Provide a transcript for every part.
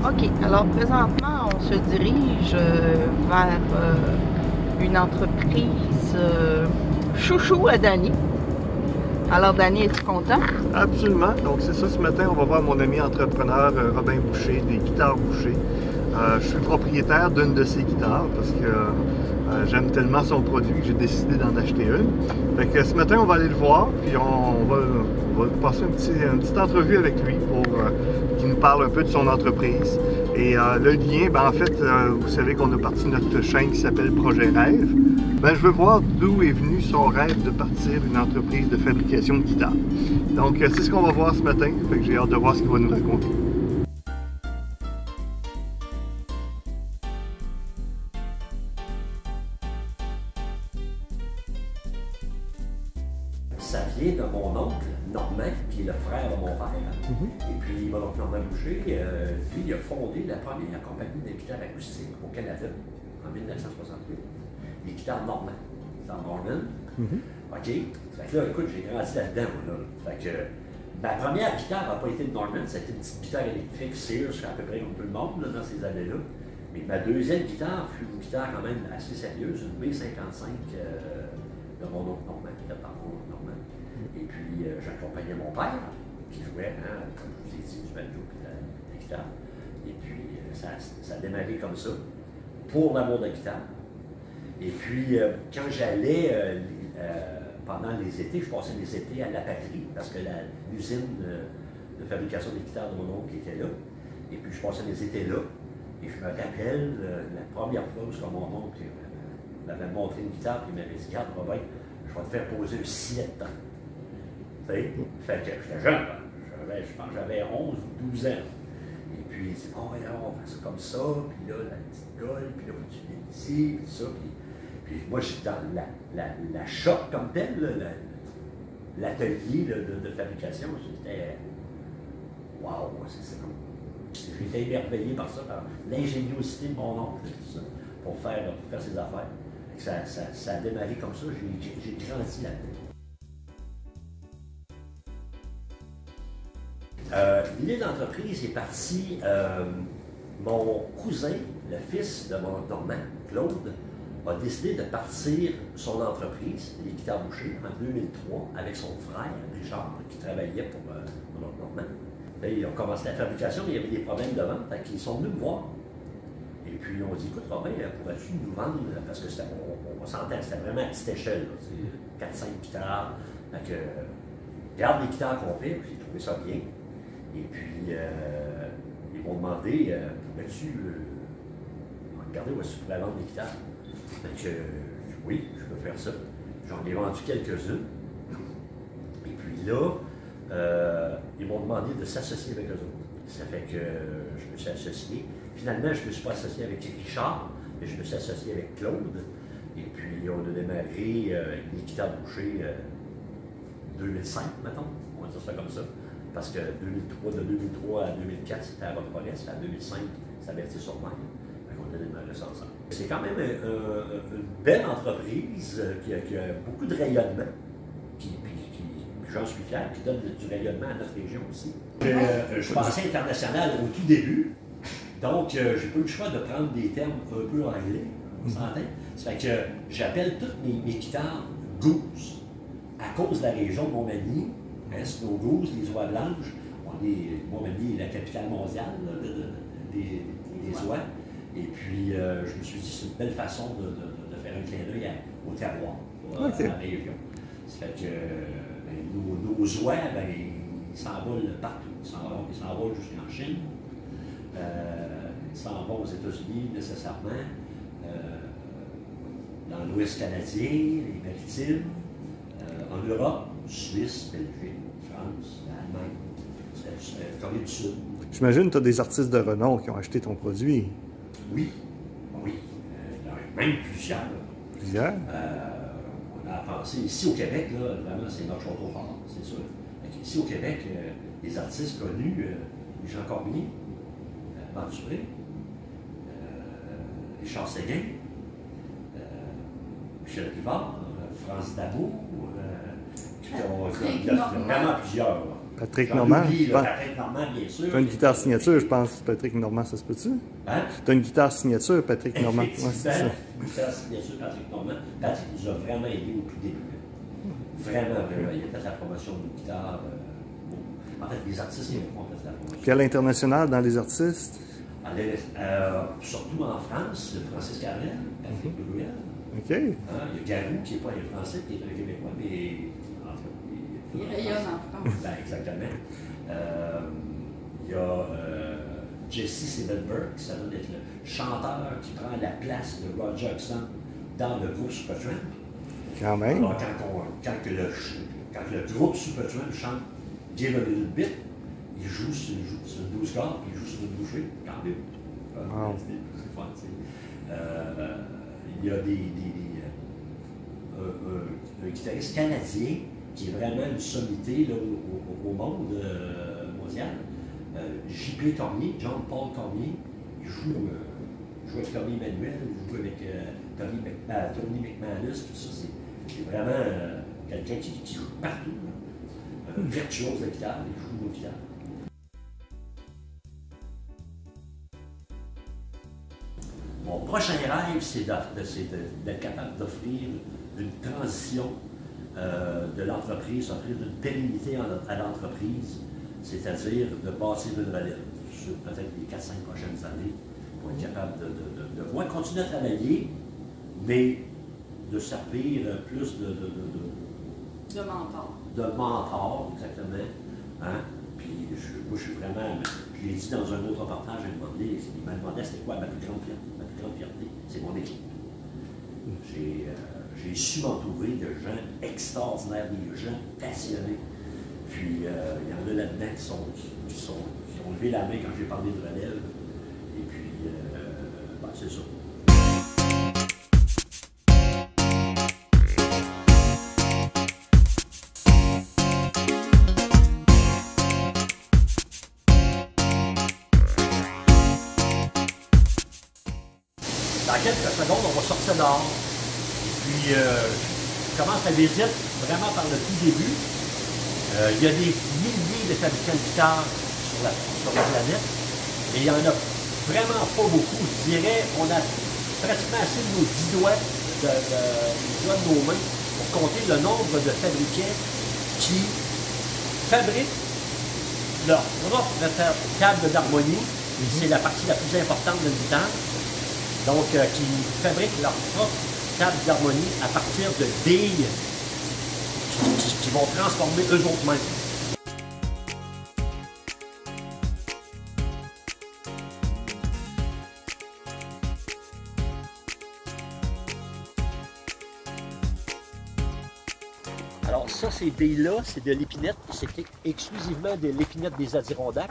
OK. Alors, présentement, on se dirige vers une entreprise chouchou à Danny. Alors, Danny, es-tu content? Absolument. Donc, c'est ça. Ce matin, on va voir mon ami entrepreneur Robin Boucher, des guitares Boucher. Je suis propriétaire d'une de ses guitares parce que j'aime tellement son produit que j'ai décidé d'en acheter une. Fait que ce matin, on va aller le voir, puis on va passer une petite entrevue avec lui pour qu'il nous parle un peu de son entreprise. Et le lien, ben, en fait, vous savez qu'on a parti notre chaîne qui s'appelle Projet Rêve. Ben, je veux voir d'où est venu son rêve de partir une entreprise de fabrication de guitares. Donc, c'est ce qu'on va voir ce matin. Fait que j'ai hâte de voir ce qu'il va nous raconter. Ça vient de mon oncle Normand, qui est le frère de mon père. Et puis, mon oncle Normand Boucher, lui, il a fondé la première compagnie de guitares acoustiques au Canada en 1968. Les guitares Normand. C'est en Norman. OK. Fait que là, écoute, j'ai grandi là-dedans, là. Fait que ma première guitare n'a pas été de Norman, c'était une petite guitare électrique Sears, à peu près comme tout le monde là, dans ces années-là. Mais ma deuxième guitare fut une guitare quand même assez sérieuse, une B55 de mon oncle Normand, qui était par mon oncle Normand. Et puis, j'accompagnais mon père, qui jouait, hein, comme je vous ai dit, du banjo et de la guitare. Et puis, ça a démarré comme ça, pour l'amour de la guitare. Et puis, quand j'allais, pendant les étés, je passais les étés à la patrie, parce que l'usine de fabrication des guitares de mon oncle était là. Et puis, je passais les étés là. Et je me rappelle, la première fois où mon oncle m'avait montré une guitare, puis il m'avait dit, regarde, Robin, je vais te faire poser un sillet de temps. Tu sais? Fait que j'étais jeune, je pense que j'avais 11 ou 12 ans. Et puis, il dit, bon, alors, on fait ça comme ça, puis là, la petite colle, puis là, tu mets ici, puis ça, puis moi, j'étais dans la shop comme telle, l'atelier de fabrication, c'était, waouh, c'est comme, j'étais émerveillé par ça, par l'ingéniosité de mon oncle, tout ça, pour faire ses affaires. Ça a démarré comme ça, j'ai grandi là-dedans. L'idée d'entreprise est partie, mon cousin, le fils de mon oncle Normand, Claude, a décidé de partir son entreprise, les guitares Boucher, en 2003, avec son frère, Richard, qui travaillait pour mon oncle Normand. Là, ils ont commencé la fabrication, mais il y avait des problèmes de vente, donc ils sont venus me voir. Et puis, on dit, écoute, Robin, pourrais-tu nous vendre, parce que on s'entend, c'était vraiment à petite échelle, 4-5 guitares. Donc, regarde les guitares qu'on fait, j'ai trouvé ça bien. Et puis, ils m'ont demandé, pourrais-tu regarder où est-ce que tu pourrais vendre des guitares? Donc, oui, je peux faire ça. J'en ai vendu quelques-unes. Et puis là, ils m'ont demandé de s'associer avec eux autres. Ça fait que je me suis associé. Finalement, je ne me suis pas associé avec Richard, mais je me suis associé avec Claude. Et puis, on a démarré les guitares Boucher 2005, mettons. On va dire ça comme ça. Parce que de 2003 à 2004, c'était à Rotterdam. À 2005, c'était à Berthier-sur-Mer. On a démarré ça ensemble. C'est quand même une belle entreprise qui a beaucoup de rayonnement, puis j'en suis fier, qui donne du rayonnement à notre région aussi. Je pensais international au tout début, donc j'ai pas eu le choix de prendre des termes un peu anglais, on s'entend? Ça fait que j'appelle toutes mes guitares Goose, à cause de la région de Montmagny, hein, Snow Goose, les oies blanches. Montmagny est la capitale mondiale là, des oies. Et puis, je me suis dit, c'est une belle façon de faire un clin d'œil au terroir, à la région. Ça fait que nos oies, ben, ils s'envolent partout. Ils s'envolent jusqu'en Chine. Ils s'en vont aux États-Unis nécessairement, dans l'Ouest canadien, les maritimes, en Europe, Suisse, Belgique, France, Allemagne, Corée du Sud. J'imagine que tu as des artistes de renom qui ont acheté ton produit. Oui, oui. Même plusieurs. Plusieurs? On a pensé, ici au Québec, là, vraiment, c'est notre château fort, c'est sûr. Ici au Québec, des artistes connus, Jean Cormier, Marc Dupré, Richard Séguin, Michel Rivard, France Damour, il y a vraiment plusieurs. Patrick J'en Normand. oublie, je là, pense. Patrick Normand, bien sûr. T'as une guitare signature, je pense, Patrick Normand, ça se peut-tu? Hein? T'as une guitare signature, Patrick Normand. Ouais, Effectivement, c'est ça. une guitare signature Patrick Normand. Patrick nous a vraiment aidés au tout début. Vraiment, vraiment. Il a fait la promotion de nos guitares. En fait, les artistes, ils ont fait la promotion. Puis à l'international, dans les artistes? Surtout en France, Francis Cabrel, Patrick Bruel. OK. Hein, il y a Garou, qui n'est pas un Français, qui est un Québécois, mais en tout cas, Il rayonne en France. Ben, exactement. Il y a Jesse Siebenberg, qui s'appelle être le chanteur qui prend la place de Roger Hodgson dans le groupe Supertramp. Quand même. Alors, quand le groupe Supertramp chante Give a Little Bit, il joue sur une 12 cordes, puis il joue sur une bouchée, quand même. Wow. C'est fun, tu sais. Il y a un guitariste canadien qui est vraiment une sommité là, au monde mondial. J.P. Cormier, John Paul Cormier, il joue avec Tommy Emmanuel, il joue avec Tony McManus, tout ça. C'est vraiment quelqu'un qui joue partout. Virtuose de guitare, il joue nos guitares. Mon prochain rêve, c'est d'être capable d'offrir une transition de l'entreprise, offrir une pérennité à l'entreprise, c'est-à-dire de bâtir une relève sur peut-être les 4-5 prochaines années pour être capable de moi continuer à travailler, mais de servir plus de mentor. De mentor, exactement. Hein? Puis moi, je suis vraiment, je l'ai dit dans un autre reportage, il m'a demandé c'était quoi ma plus grande fierté. Ma plus grande fierté, c'est mon équipe. J'ai su m'entourer de gens extraordinaires, des gens passionnés. Puis il y en a là-dedans qui ont levé la main quand j'ai parlé de relève. Et puis, ben, c'est ça. Dans quelques secondes, on va sortir dehors. Puis, je commence la visite vraiment par le tout début. Il y a des milliers de fabricants de guitares sur la planète, mais il n'y en a vraiment pas beaucoup. Je dirais, on a pratiquement assez de nos 10 doigts, les doigts de nos mains, pour compter le nombre de fabricants qui fabriquent leur propre câble d'harmonie. C'est la partie la plus importante de la guitare. Donc, qui fabriquent leur propre câble d'harmonie à partir de billes qui vont transformer eux-mêmes. Alors ça, ces billes-là, c'est de l'épinette. C'est exclusivement de l'épinette des Adirondacks.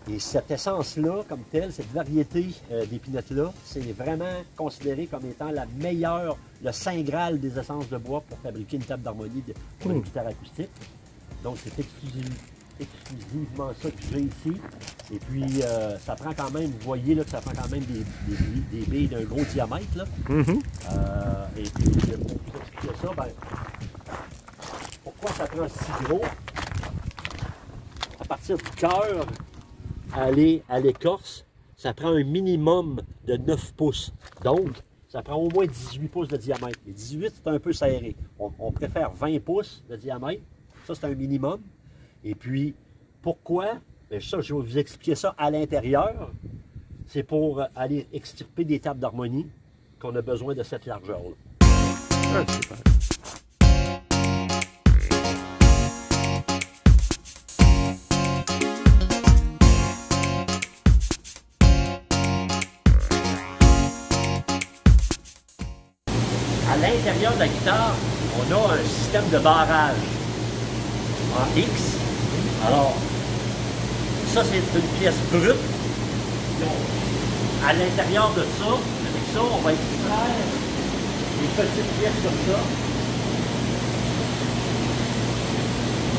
Et cette essence-là, comme telle, cette variété d'épinettes-là, c'est vraiment considéré comme étant la meilleure, le saint graal des essences de bois pour fabriquer une table d'harmonie pour une guitare acoustique. Donc, c'est exclusivement ça que j'ai ici. Et puis, ça prend quand même, vous voyez là, que ça prend quand même des billes d'un gros diamètre. Là. Et puis, pour vous expliquer ça, ben, pourquoi ça prend si gros? À partir du cœur, aller à l'écorce, ça prend un minimum de 9 pouces. Donc, ça prend au moins 18 pouces de diamètre. Les 18, c'est un peu serré. On préfère 20 pouces de diamètre. Ça, c'est un minimum. Et puis, pourquoi? Bien, ça, je vais vous expliquer ça à l'intérieur. C'est pour aller extirper des tables d'harmonie qu'on a besoin de cette largeur-là. Ah, super. À l'intérieur de la guitare, on a un système de barrage en X. Alors, ça, c'est une pièce brute. Donc, à l'intérieur de ça, avec ça, on va extraire des petites pièces comme ça.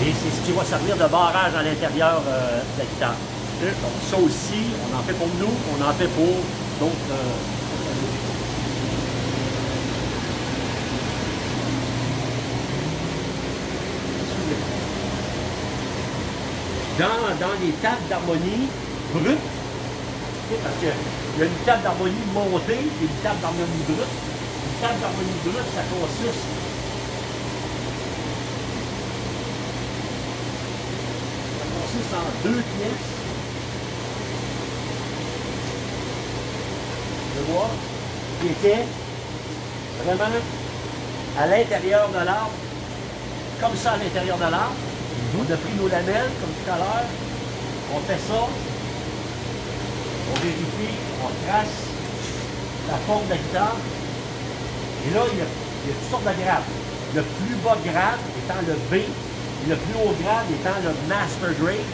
Et c'est ce qui va servir de barrage à l'intérieur de la guitare. Donc, ça aussi, on en fait pour nous, on en fait pour d'autres. dans les tables d'harmonie brutes, parce qu'il y a une table d'harmonie montée et une table d'harmonie brute. Une table d'harmonie brute, ça consiste en 2 pièces de bois qui étaient vraiment à l'intérieur de l'arbre, comme ça à l'intérieur de l'arbre. On a pris nos lamelles, comme tout à l'heure, on fait ça, on vérifie, on trace la forme de la guitare, et là, il y a toutes sortes de grades. Le plus bas grade étant le B, et le plus haut grade étant le Master Grade.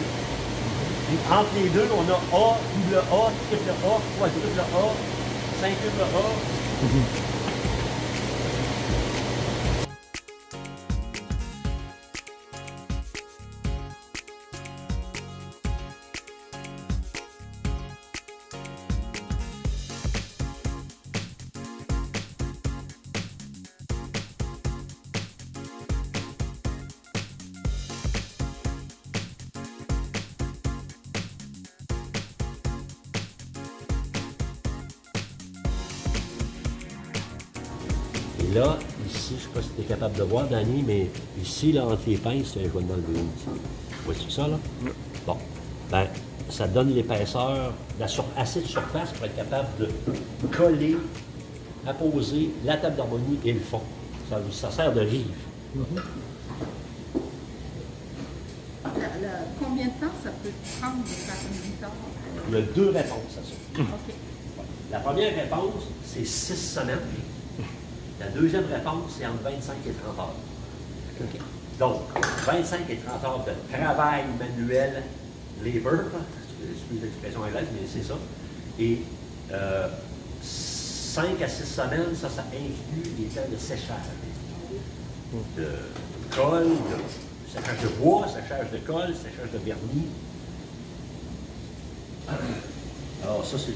Et entre les deux, on a A, double A, triple A, quadruple A, cinquième A. Et là, ici, je ne sais pas si tu es capable de voir, Danny, mais ici, là, entre les pinces, je vais m'enlever une ici. Vois-tu ça, là? Bon. Ben, ça donne l'épaisseur, assez de surface pour être capable de coller, apposer la table d'harmonie et le fond. Ça sert de rive. Combien de temps ça peut prendre de faire une guitare? Il y a 2 réponses à ça. OK. La première réponse, c'est 6 semaines. La deuxième réponse, c'est entre 25 et 30 heures. Okay. Donc, 25 et 30 heures de travail manuel, labor, excusez l'expression anglaise, mais c'est ça. Et 5 à 6 semaines, ça inclut les temps de séchage. De colle, de séchage de bois, séchage de colle, séchage de vernis. Alors ça, c'est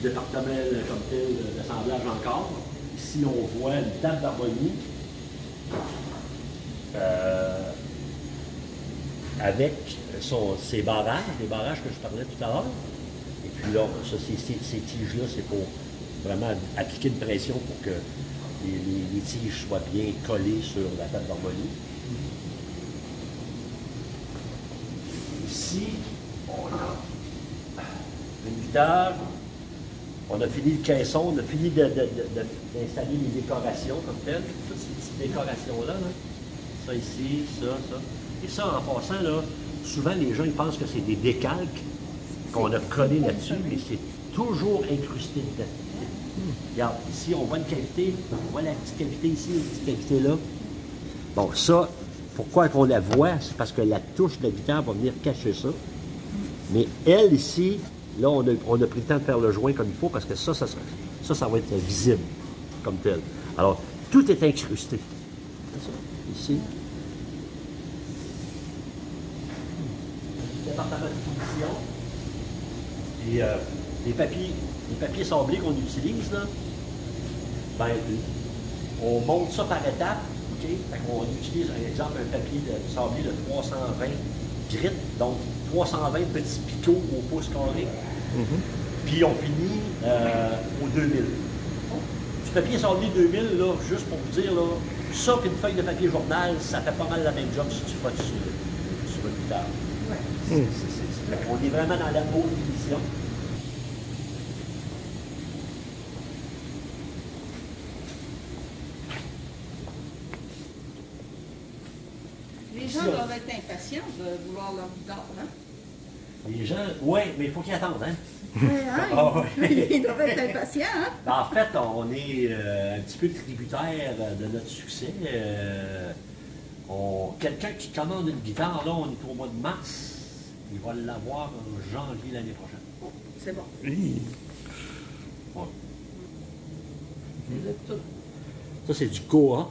le département comme tel d'assemblage encore. Ici, on voit une table d'harmonie avec ses barrages, les barrages que je parlais tout à l'heure. Et puis là, ça, ces tiges-là, c'est pour vraiment appliquer une pression pour que les tiges soient bien collées sur la table d'harmonie. Ici, on a une guitare. On a fini le caisson, on a fini d'installer les décorations comme telles. Toutes ces petites décorations-là, là. Ça ici, ça. Et ça, en passant, là, souvent les gens ils pensent que c'est des décalques qu'on a collés là-dessus, mais c'est toujours incrusté dedans. Regarde, ici, on voit une cavité, on voit la petite cavité ici, la petite cavité là. Bon, ça, pourquoi on la voit? C'est parce que la touche de la guitare va venir cacher ça. Mais elle, ici, là, on a pris le temps de faire le joint comme il faut parce que ça va être visible comme tel. Alors, tout est incrusté. Ici. Département de finition. Et les papiers sablés qu'on utilise, là, ben, on monte ça par étapes. OK? Fait qu'on utilise, par exemple, un papier de sablé de 320 grit, donc 320 petits picots au pouce carré. Puis on finit au 2000. Du papier sablé 2000, là, juste pour vous dire, là, ça puis une feuille de papier journal, ça fait pas mal la même job si tu frottes sur une guitare. Ouais. On est vraiment dans la haute finition. Les gens doivent être impatients de vouloir leur guitare, hein? Les gens, oui, mais il faut qu'ils attendent, hein? Ils doivent être impatients, hein? Ben, en fait, on est un petit peu tributaire de notre succès. Quelqu'un qui commande une guitare, là, on est au mois de mars, il va l'avoir en janvier l'année prochaine. C'est bon. Oui. Ouais. Ça, c'est du Koa.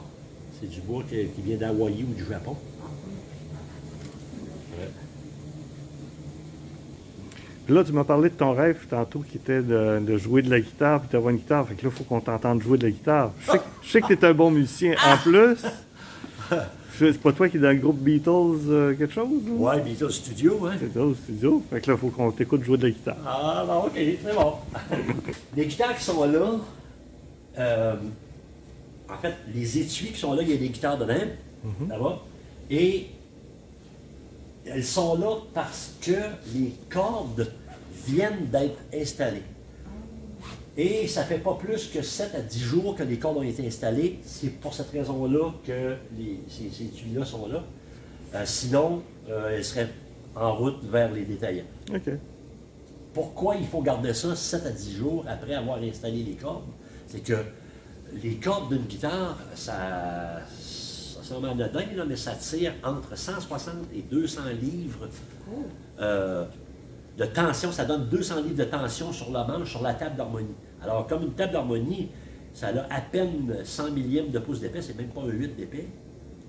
C'est du bois qui vient d'Hawaï ou du Japon. Ouais. Puis là, tu m'as parlé de ton rêve tantôt qui était de jouer de la guitare puis d'avoir une guitare. Fait que là, il faut qu'on t'entende jouer de la guitare. Je sais que tu es un bon musicien en plus. C'est pas toi qui es dans le groupe Beatles quelque chose? Ou? Ouais, Beatles Studio, hein. Beatles Studio. Fait que là, il faut qu'on t'écoute jouer de la guitare. Ah, bon, ok, c'est bon. Les guitares qui sont là, en fait, les étuis qui sont là, il y a des guitares dedans, là-bas, et elles sont là parce que les cordes viennent d'être installées. Et ça fait pas plus que 7 à 10 jours que les cordes ont été installées. C'est pour cette raison-là que ces étuis-là sont là. Sinon, elles seraient en route vers les détaillants. OK. Pourquoi il faut garder ça 7 à 10 jours après avoir installé les cordes? C'est que les cordes d'une guitare, ça semble anodin, là, mais ça tire entre 160 et 200 livres de tension. Ça donne 200 livres de tension sur la manche, sur la table d'harmonie. Alors, comme une table d'harmonie, ça a à peine 100 millièmes de pouce d'épais, c'est même pas un 8 d'épais.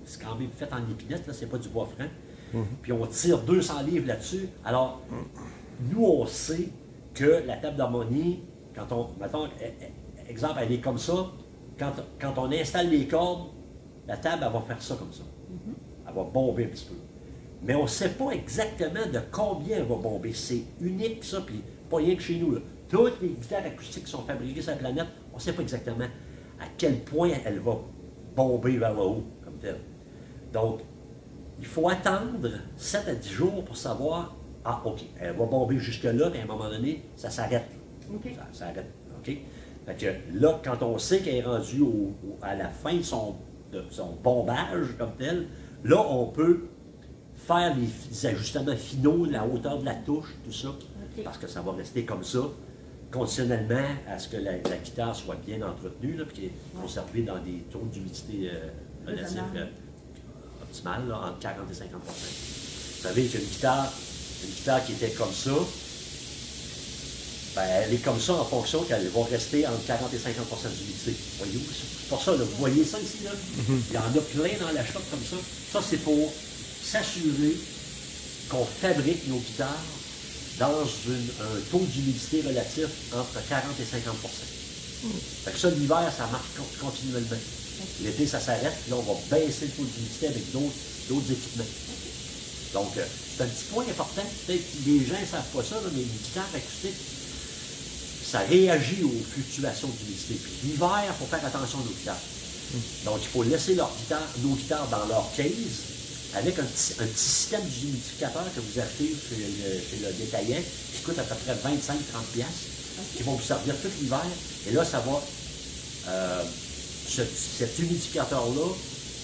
C'est quand même fait en épinette, là, c'est pas du bois franc. Puis on tire 200 livres là-dessus. Alors, nous, on sait que la table d'harmonie, quand on, mettons, exemple, elle est comme ça, quand on installe les cordes, la table, elle va faire ça comme ça. Elle va bomber un petit peu. Mais on ne sait pas exactement de combien elle va bomber. C'est unique, ça, puis pas rien que chez nous, là. Toutes les guitares acoustiques qui sont fabriquées sur la planète, on ne sait pas exactement à quel point elle va bomber vers le haut, comme tel. Donc, il faut attendre 7 à 10 jours pour savoir, ah, OK, elle va bomber jusque-là, puis à un moment donné, ça s'arrête. OK. Ça s'arrête, OK? Fait que là, quand on sait qu'elle est rendue à la fin de son bombage comme tel, là, on peut faire les ajustements finaux, la hauteur de la touche, tout ça, parce que ça va rester comme ça, conditionnellement à ce que la guitare soit bien entretenue, là, puis qu'elle est conservée dans des taux d'humidité relatifs optimales, là, entre 40 et 50 %. Vous savez qu'une guitare qui était comme ça, ben, elle est comme ça en fonction qu'elle va rester entre 40 et 50 % d'humidité. Voyez-vous? C'est pour ça, là, vous voyez ça ici, là? Il y en a plein dans la shop comme ça. Ça, c'est pour s'assurer qu'on fabrique nos guitares dans un taux d'humidité relatif entre 40 et 50 %. Fait que ça, l'hiver, ça marche continuellement. L'été, ça s'arrête, puis là, on va baisser le taux d'humidité avec d'autres équipements. Donc, c'est un petit point important. Peut-être que les gens ne savent pas ça, là, mais les guitares acoustiques, ça réagit aux fluctuations d'humidité. Puis l'hiver, il faut faire attention aux guitares. Donc, il faut laisser nos guitares dans leur case, avec un petit système d'humidificateur que vous achetez chez le détaillant, qui coûte à peu près 25-30$, qui vont vous servir tout l'hiver. Et là, ça va, cet humidificateur-là,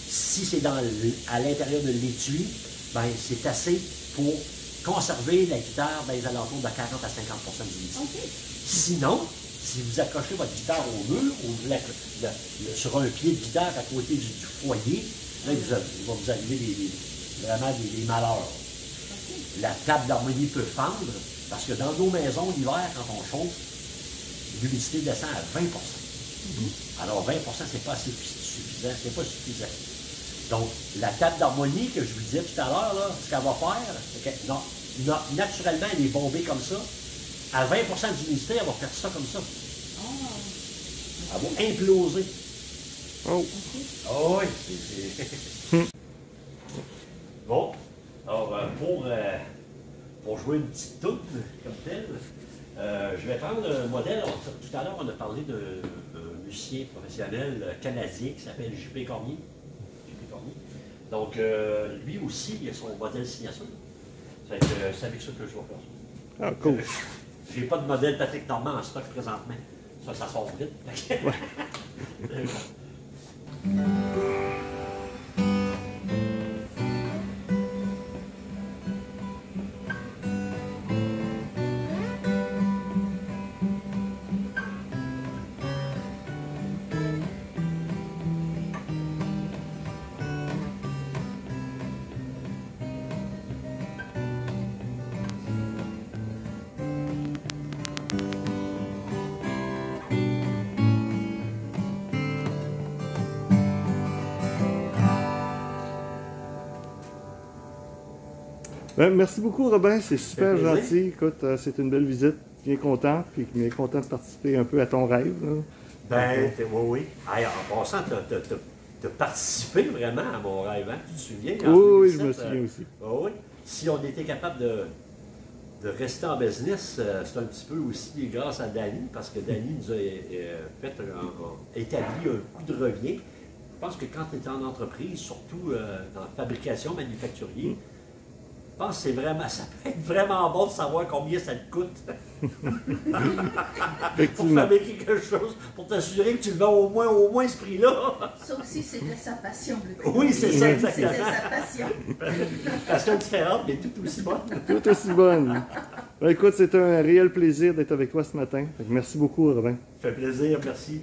si c'est à l'intérieur de l'étui, ben, c'est assez pour conserver la guitare dans les alentours de 40 à 50 % d'humidité. Sinon, si vous accrochez votre guitare au mur, sur un pied de guitare à côté du foyer, là, il va vous arriver vraiment des malheurs. La table d'harmonie peut fendre, parce que dans nos maisons, l'hiver, quand on chauffe, l'humidité descend à 20 %. Alors 20 %, c'est pas assez suffisant, c'est pas suffisant. Donc, la table d'harmonie que je vous disais tout à l'heure, là, ce qu'elle va faire, c'est que naturellement, elle est bombée comme ça. À 20 % d'humidité, elle va faire ça comme ça. Elle va imploser. Oh! Oh oui, c'est... Bon, alors pour jouer une petite toune comme telle, je vais prendre un modèle. Tout à l'heure, on a parlé d'un musicien professionnel canadien qui s'appelle J.P. Cormier. Donc, lui aussi, il a son modèle signature. C'est avec ça que je vais faire ça. Ah, cool. J'ai pas de modèle Patrick Normand en stock présentement. Ça sort vite. Ouais. Ben, merci beaucoup, Robin. C'est super Ça fait gentil. Écoute, c'est une belle visite. Bien content. Puis bien content de participer un peu à ton rêve. Là. Ben, oui. Hey, en passant, de participer vraiment à mon rêve, hein? Tu te souviens? Oui, je me souviens aussi. Oui. Si on était capable de rester en business, c'est un petit peu aussi grâce à Danny, parce que Danny nous a établi un coût de revient. Je pense que quand tu es en entreprise, surtout dans la fabrication manufacturier, je pense que ça peut être vraiment bon de savoir combien ça te coûte pour fabriquer quelque chose, pour t'assurer que tu le vends au moins ce prix-là. Ça aussi, c'était sa passion. Oui, c'est ça, exactement. C'était sa passion. Passion différente, mais tout aussi bonne. Tout aussi bonne. Ben, écoute, c'est un réel plaisir d'être avec toi ce matin. Merci beaucoup, Robin. Ça fait plaisir, merci.